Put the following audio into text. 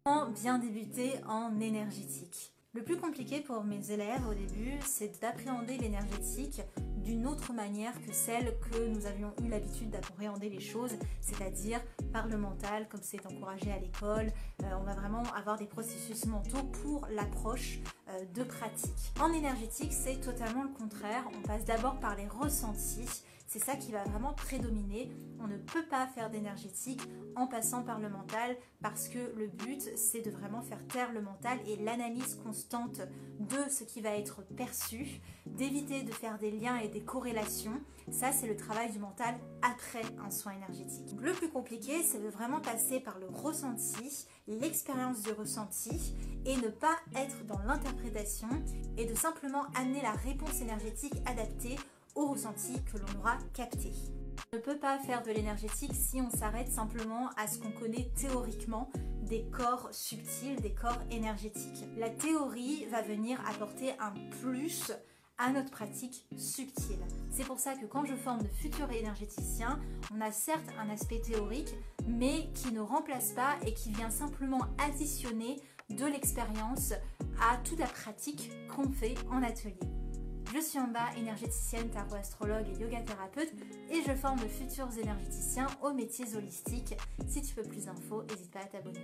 Comment bien débuter en énergétique? Le plus compliqué pour mes élèves au début, c'est d'appréhender l'énergétique d'une autre manière que celle que nous avions eu l'habitude d'appréhender les choses, c'est-à-dire par le mental, comme c'est encouragé à l'école. On va vraiment avoir des processus mentaux pour l'approche de pratique. En énergétique, c'est totalement le contraire. On passe d'abord par les ressentis. C'est ça qui va vraiment prédominer. On ne peut pas faire d'énergétique en passant par le mental parce que le but, c'est de vraiment faire taire le mental et l'analyse constante de ce qui va être perçu, d'éviter de faire des liens et des corrélations. Ça, c'est le travail du mental après un soin énergétique. Le plus compliqué, c'est de vraiment passer par le ressenti, l'expérience du ressenti et ne pas être dans l'interprétation et de simplement amener la réponse énergétique adaptée au ressenti que l'on aura capté. On ne peut pas faire de l'énergétique si on s'arrête simplement à ce qu'on connaît théoriquement des corps subtils, des corps énergétiques. La théorie va venir apporter un plus à notre pratique subtile. C'est pour ça que quand je forme de futurs énergéticiens, on a certes un aspect théorique, mais qui ne remplace pas et qui vient simplement additionner de l'expérience à toute la pratique qu'on fait en atelier. Je suis Amba, énergéticienne, tarot-astrologue et yoga thérapeute et je forme de futurs énergéticiens aux métiers holistiques. Si tu veux plus d'infos, n'hésite pas à t'abonner.